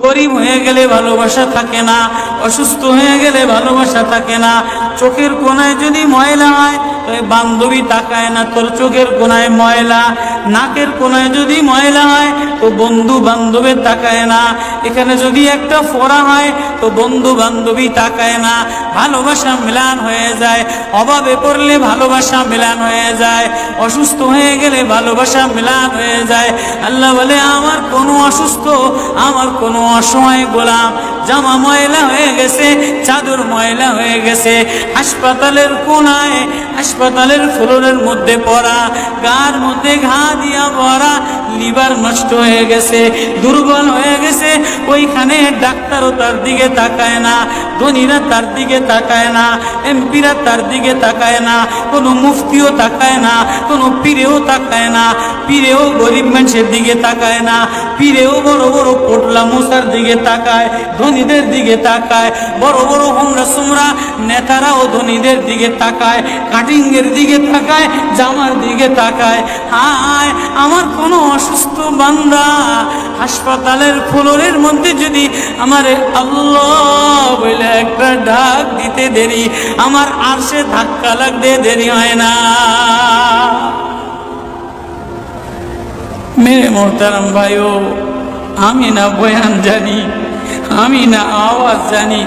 গরিব হয়ে গেলে ভালোবাসা থাকে না, অসুস্থ হয়ে গেলে ভালোবাসা থাকে না। চোখের কোণায় যদি ময়লা হয় তো বান্ধবী তাকায় না তোর চোখের কোণায় ময়লা, নাকের কোণায় যদি ময়লা হয় তো বন্ধু বান্ধবে তাকায় না, এখানে যদি একটা ফোড়া হয় তো বন্ধু বান্ধবী তাকায় না। ভালোবাসা মিলান হয়ে যায়, অভাবে পড়লে ভালোবাসা মিলান হয়ে যায়, অসুস্থ হয়ে গেলে ভালোবাসা মিলান হয়ে যায়। আল্লাহ বলে আমার কোনো অসুস্থ, আমার কোনো অসহায় গোলাম জামা ময়লা হয়ে গেছে, চাদর ময়লা হয়ে গেছে, হাসপাতালের কোণায়, হাসপাতালের ফ্লোরের মধ্যে পড়া, গার মধ্যে ঘা দিয়া ভরা, লিভার নষ্ট হয়ে গেছে, দুর্বল হয়ে গেছে, ওইখানে ডাক্তারও তার দিকে তাকায় না, ধনীরা তার দিকে তাকায় না, এমপিরা তার দিকে তাকায় না, কোনো মুফতিও তাকায় না, কোনো পীরেও তাকায় না, পীরেও গরিব মানুষের দিকে তাকায় না, পীরেও বড় বড় পোটলা মশার দিকে তাকায়, ধনীদের দিকে তাকায়, বড় বড় হোমরা সুমরা নেতারাও ধনীদের দিকে তাকায়, কাটিংয়ের দিকে তাকায়, জামার দিকে তাকায়। হায় আমার কোনো অসুস্থ বান্দা হাসপাতালের ফ্লোরের মধ্যে যদি আমার আল্লাহ বলে একটা ডাক দিতে দেরি, আমার আরশে ধাক্কা লাগতে দেরি হয় না। মেরে মোহতারাম ভাইও, আমি না বয়ান জানি, আমি না আওয়াজ জানি,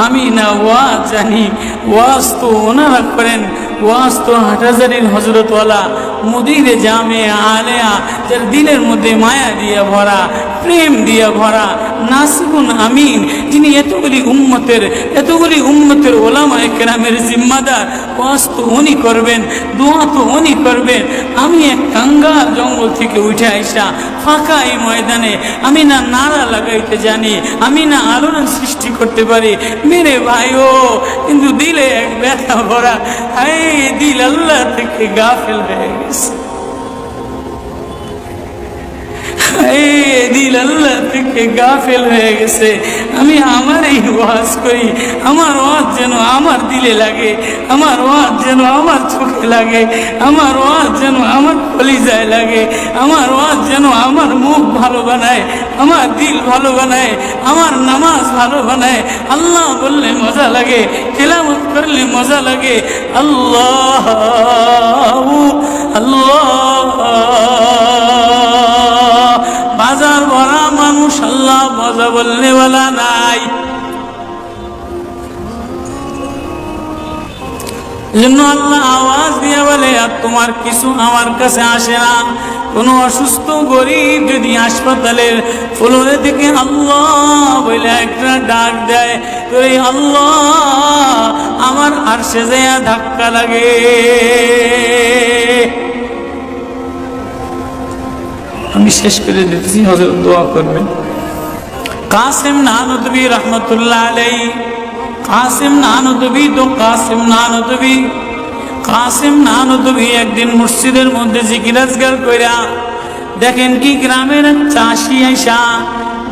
আমি না ওয়াজ জানি, ওয়াজ তো ওনারা করেন, ওয়াজ তো হাটহাজারির হজরতওয়ালা মুদিরে জামে আলেয়া, যার দিলের মধ্যে মায়া দিয়ে ভরা, প্রেম দিয়ে ভরা, নাসিবুন আমিন, যিনি এতগুলি উম্মতের ওলামায়ে কেরামের জিম্মাদার। ওয়াজ তো উনি করবেন, দোয়া তো উনি করবেন। আমি এক কাঙ্গাল জঙ্গল থেকে উঠে আইসা ফাঁকা এই ময়দানে আমি না নারা লাগাইতে জানি, আমি না আলোড়ন সৃষ্টি করতে পারি মেরে ভাইও, কিন্তু দিলে এক ব্যথা ভরা, হায় দিল আল্লাহ থেকে গাফেল হয়ে গেছে, দিল আল্লাহ থেকে গাফেল হয়ে গেছে। আমি আমার এই ওয়াজ করি, আমার ওয়াজ যেন আমার দিলে লাগে, আমার ওয়াজ যেন আমার চোখে লাগে, আমার ওয়াজ যেন আমার কলিজায় লাগে, আমার ওয়াজ যেন আমার মুখ ভালো বানায়, আমার দিল ভালো বানায়, আমার নামাজ ভালো বানায়। আল্লাহ বললে মজা লাগে, তেলাওয়াত করলে মজা লাগে। আল্লাহ আল্লাহ, বাজার ভরা মানুষ, আল্লাহ মজা বললে বলা নাই। জন্য আল্লাহ আওয়াজ দিয়ে বলে আর তোমার কিছু আমার কাছে আসে না। কোনো অসুস্থ গরিব যদি হাসপাতালের ফ্লোরে থেকে আল্লাহ বলে একটা ডাক দেয়, তো এই আল্লাহ আমার আরশে যায় ধাক্কা লাগে। আমি শেষ করে দিতেছি, হযরত দোয়া করবেন। কাসিম নানদবী রহমতুল্লাহ আলাইহি, কাসিম নানদবী তো কাসিম নানদবী একদিন মসজিদের মধ্যে জিকির আজকার কইরা দেখেন কি গ্রামের চাষি আইসা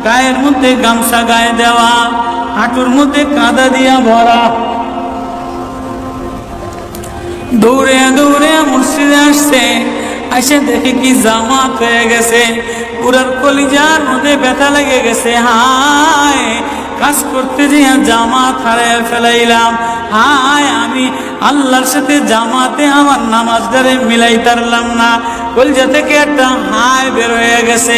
গায়ের মধ্যে গামছা গায়ে দেওয়া, হাঁটুর মধ্যে কাদা দিয়া ভরা, দৌড়ে দৌড়ে মসজিদে আসছে। আইসা দেখে কি জামাত হয়ে গেছে, পুরার কলিজার মধ্যে ব্যথা লেগে গেছে। হায় কাজ করতে যেয়ে জামাত হারায় ফেলাইলাম, হায় আমি আল্লাহর সাথে জামাতে আমার নামাজদারে মিলাই তারলাম না। কলিজা থেকে একটা হায় বের হয়ে গেছে।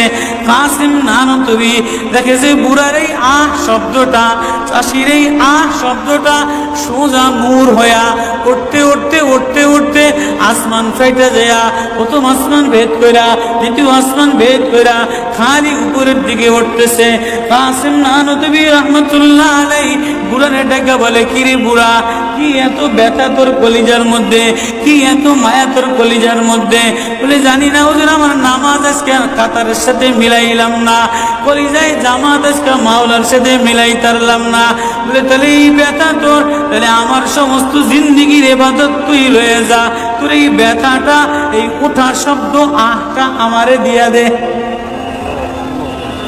কাসিম নানদবী দেখে যে বুড়ার এই আহ শব্দটা, চাষির এই আহ শব্দটা সোজা নূর হইয়া উঠতে উঠতে উঠতে উঠতে আসমান ফাইটা যায়া প্রথম আসমান ভেদ কইরা দ্বিতীয় আসমান ভেদ কইরা খালি উপরের দিকে উঠতেছে। কাসিম নানদবী রহমতুল্লাহ আলাইহি বুড়ারে ডাকা বলে, কিরে বুড়া, কি এত ব্যথা তোর কলিজার মধ্যে, কি এত মায়া তোর কলিজার মধ্যে? বলে জানি না হুজুর, আমার নামাজ আজকে কাতারের সাথে মিলাইলাম না, কলিজায় জামাত আজকে মাওলার সাথে মিলাই তারলাম না। বলে তাহলে এই ব্যথা তোর, তাহলে আমার সমস্ত জিন্দিগির ইবাদত তুই লয়ে যা, তোর এই ব্যথাটা, এই ওঠার শব্দ আহটা আমারে দিয়া দে।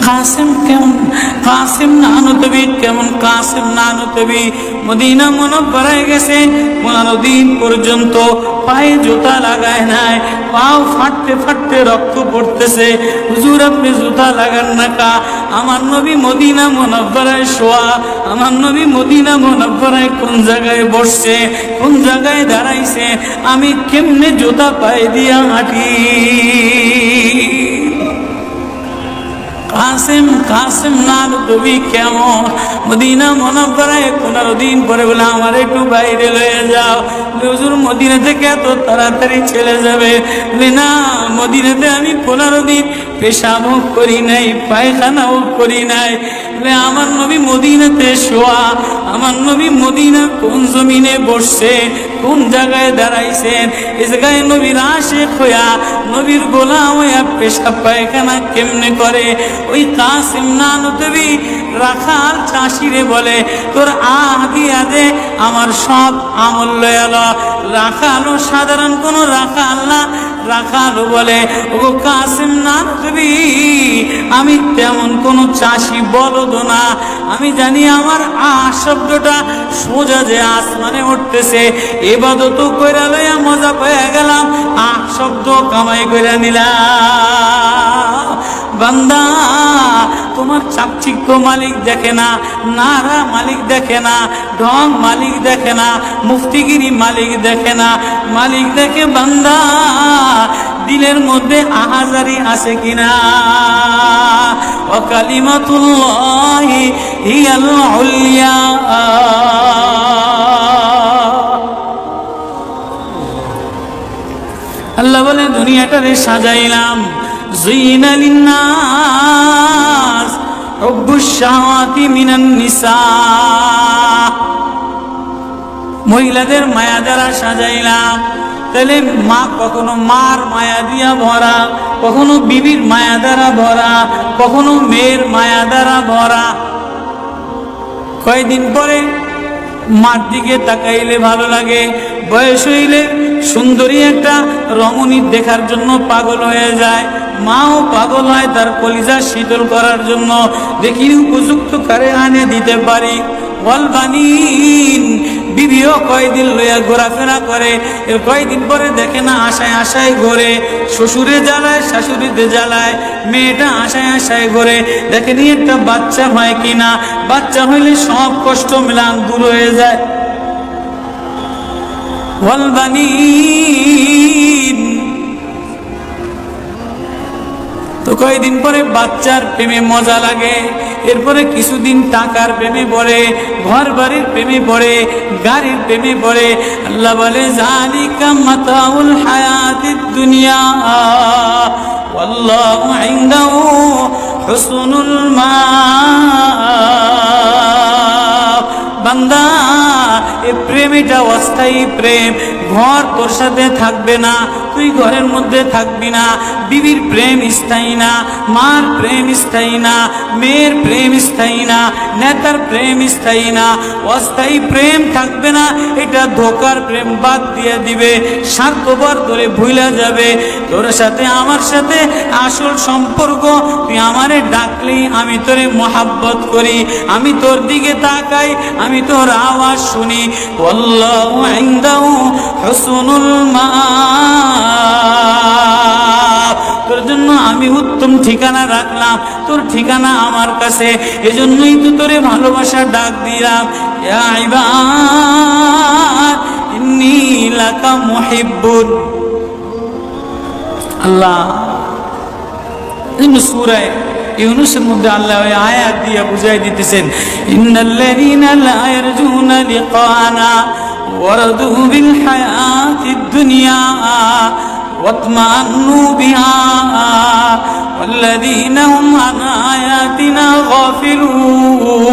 কাসিম কেমন কাসিম নানতবি কেমন কাসিম নানতবি মদিনা মুনাওয়ারায় গেছে 15 দিন পর্যন্ত পায়ে জুতা লাগায় নাই, পাও ফাটতে ফাটতে রক্ত পড়তেছে। হুজুর আপনি জুতা লাগান না কা? আমার নবী মদিনা মুনাওয়ারায় শোয়া, আমার নবী মদিনা মুনাওয়ারায় কোন জায়গায় বসছে, কোন জায়গায় দাঁড়াইছে, আমি কেমনে জুতা পায়ে দিয়া হাঁটি? কাসিম কাসিম নানতবি কেমন মদিনা মুনাওয়ারায় 15 দিন পরে বলে আমার একটু বাইরে লয়ে যাও। হুজুর মদিনা থেকে এত তাড়াতাড়ি চলে যাবে? না, মদিনাতে আমি 15 দিন পেশাবও করি নাই, পায়খানাও করি নাই। আমার নবী মদিনাতে শোয়া, আমার নবী মদিনা কোন জমিনে বসছে, কোন জায়গায় দাঁড়াইছেন, এই জায়গায় নবীর আশিক হইয়া নবীর গোলাম হইয়া পেশাব পায়খানা কেমনে করে? ওই কাসিম নানতবি রাখাল চাষিরে বলে তোর দিয়া দে, আমার সব আমল লয়ে এলো। রাখালও সাধারণ কোন রাখাল না, রাখালও বলে ও কাসিম নানতবি আমি তেমন কোন চাষি বলদ না, আমি জানি আমার শব্দটা সোজা যে আসমানে উঠতেছে, ইবাদত কইরা লইয়া মজা পেয়ে গেলাম, শব্দ কামাই কইরা নিলাম। বান্দা তোমার চাকচিক্য মালিক দেখে না, নারা মালিক দেখে না, ঢং মালিক দেখে না, মুফতিগিরি মালিক দেখে না, মালিক দেখে বান্দা দিলের মধ্যে আহাজারি আছে কিনা। ওয়া কালিমাতুল্লাহি হিয়াল উলিয়া, আল্লাহ বলে দুনিয়াটারে সাজাইলাম যুইনা লিন্নাস হুব্বুশ শাহাওয়াতি মিনান নিসা, মহিলাদের মায়া দ্বারা সাজাইলাম। তাহলে মা কখনো মার মায়া দিয়া ভরা, কখনো বিবির মায়া দ্বারা ভরা, কখনো মেয়ের মায়া দ্বারা ভরা। কয়দিন পরে মার দিকে তাকাইলে ভালো লাগে, বয়স হইলে সুন্দরী একটা রমণী দেখার জন্য পাগল হয়ে যায়, মাও পাগল হয় তার কলিজা শীতল করার জন্য, দেখি উপযুক্ত কারে আনে দিতে পারি। ওয়ালবানিন, বিবিও কয়দিন লইয়া ঘোরাফেরা করে, এর কয়দিন পরে দেখে না আশায় আশায় ঘোরে, শ্বশুরে জ্বালায় শাশুড়িতে জ্বালায়, মেয়েটা আশায় আশায় ঘোরে দেখে নি একটা বাচ্চা হয় কিনা, বাচ্চা হইলে সব কষ্ট মিলান দূর হয়ে যায়। ওয়ালবানিন, তো কয়েকদিন পরে বাচ্চার প্রেমে মজা লাগে, এরপরে কিছুদিন টাকার প্রেমে পড়ে, ঘর বাড়ির প্রেমে পড়ে, গাড়ির প্রেমে পড়ে। আল্লাহ বলে যালিকা মাতাউল হায়াতিদ দুনিয়া ওয়াল্লাহু ইনদাহু হুসনুল মাআব। বান্দা এই প্রেম এটা অস্থায়ী প্রেম, ঘর তোর সাথে থাকবে না, তুই ঘরের মধ্যে থাকবি না, বিবির প্রেম স্থায়ী না, মার প্রেম স্থায়ী না, মেয়ের প্রেম স্থায়ী না, নেতার প্রেম স্থায়ী না, অস্থায়ী প্রেম থাকবে না। এটা ধোকার প্রেম, বাদ দিয়ে দিবে, স্বার্থপর করে ভুলা যাবে। তোর সাথে আমার সাথে আসল সম্পর্ক, তুই আমারে ডাকলেই আমি তোরে মোহাব্বত করি, আমি তোর দিকে তাকাই, আমি তোর আওয়াজ শুনি। আল্লাহু ইনদাহু হুসনুল মাআব, তোর জন্য আমি উত্তম ঠিকানা রাখলাম, তোর ঠিকানা আমার কাছে, এজন্যই তো তোরে ভালোবাসা ডাক দিলাম। ইয়া ইবাদ ইন্নী লাকা মুহিব্বুন। আল্লাহ সূরা ইউনূসের মধ্যে আল্লাহ ওই আয়াত দিয়ে বুঝাই দিতেছেন, ইন্নাল্লাযীনা লা ইয়ারজুনা লিকানা ওয়ারাদু বিল হায়াতিদ দুনিয়া ওয়াতমান্নু বিহা ওয়াল্লাযীনা হুম আন আয়াতিনা গাফিলুন।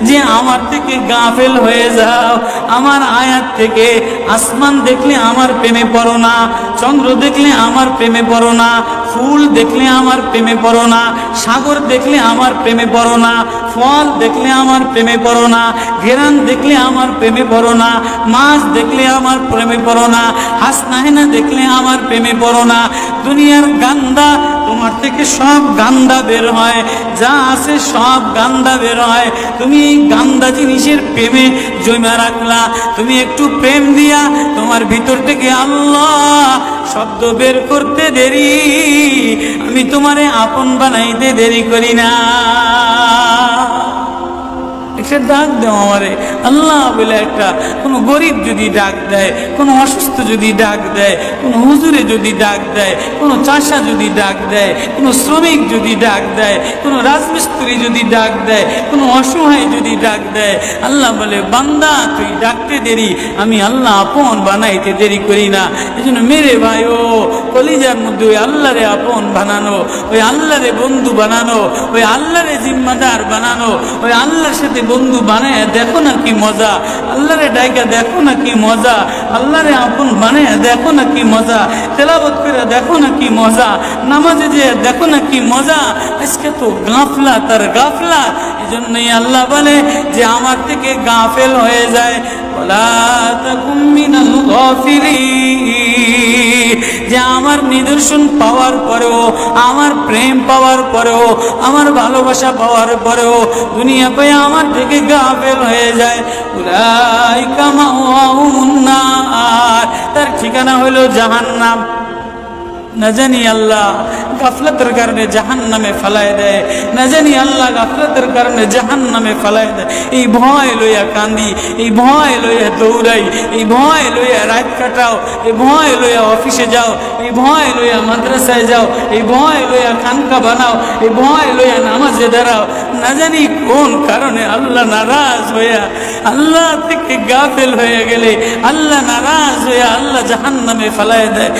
যে আমার থেকে গাফেল হয়ে যাও, আমার আয়াত থেকে। আসমান দেখলে আমার প্রেমে পড়ো না, চন্দ্র দেখলে আমার প্রেমে পড়ো না, ফুল দেখলে আমার প্রেমে পড়ো না, সাগর দেখলে আমার প্রেমে পড়ো না, ফল দেখলে আমার প্রেমে পড়ো না, ঘেরান দেখলে আমার প্রেমে পড়ো না, মাছ দেখলে আমার প্রেমে পড়ো না, হাসনাহেনা দেখলে আমার প্রেমে পড়ো না। দুনিয়ার গান্দা তোমার থেকে সব গান্দা বের হয়, যা আছে সব গান্দা বের হয়। তুমি এই গান্দা জিনিসের প্রেমে জমা রাখলা, তুমি একটু প্রেম দিয়া তোমার ভিতর থেকে আল্লাহ শব্দ বের করতে দেরি, আমি তোমারে আপন বানাইতে দেরি করি না। একটা ডাক দেও আমারে আল্লাহ বলে, একটা কোনো গরিব যদি ডাক দেয়, কোনো অসুস্থ যদি ডাক দেয়, কোনো হুজুরে যদি ডাক দেয়, কোনো চাষা যদি ডাক দেয়, কোনো শ্রমিক যদি ডাক দেয়, কোনো রাজমিস্ত্রি যদি ডাক দেয়, কোনো অসহায় যদি ডাক দেয়, আল্লাহ বলে বান্দা তুই ডাকতে দেরি, আমি আল্লাহ আপন বানাইতে দেরি করি না। এই জন্য মেরে ভাই ও কলিজার মধ্যে ওই আল্লাহরে আপন বানানো, ওই আল্লাহরে বন্ধু বানানো, ওই আল্লাহরে জিম্মাদার বানানো, ওই আল্লাহর সাথে বন্ধু বানায় দেখো না কি মজা, আল্লাহরে ডাইকা দেখো না কি মজা, আল্লাহরে আপন বানায় দেখো না কি মজা, তেলাওয়াত করে দেখো না কি মজা, নামাজে যে দেখো না কি মজা। আজকে তো গাফলাত আর গাফলাত, এজন্যই আল্লাহ বলে যে আমার থেকে গাফেল হয়ে যায়, ওয়ালা তাকুম মিনাল গাফিলিন, যে আমার নিদর্শন পাওয়ার পরেও, আমার প্রেম পাওয়ার পরেও, আমার ভালোবাসা পাওয়ার পরেও দুনিয়া পেয়ে আমার থেকে গাফেল হয়ে যায়। উলাইকা মাওয়াহুমুন নার, তার ঠিকানা হলো জাহান্নাম। না জানি আল্লাহ গাফলতের কারণে জাহান্নামে ফেলায় দেয়, না জানি আল্লাহ গাফলতের কারণে জাহান্নামে ফেলায় দেয়। এই ভয় লইয়া কান্দি, এই ভয় লইয়া দৌড়াই, এই ভয় লইয়া রাত কাটাও, এই ভয় লইয়া অফিসে যাও, এই ভয় লইয়া মাদ্রাসায় যাও, এই ভয় লইয়া খানকা বানাও, এই ভয় লইয়া নামাজে দাঁড়াও। না জানি কোন কারণে আল্লাহ নারাজ হইয়া, আল্লাহ থেকে গাফেল হয়ে গেলে আল্লাহ নারাজ হইয়া আল্লাহ জাহান্নামে ফেলায় দেয়।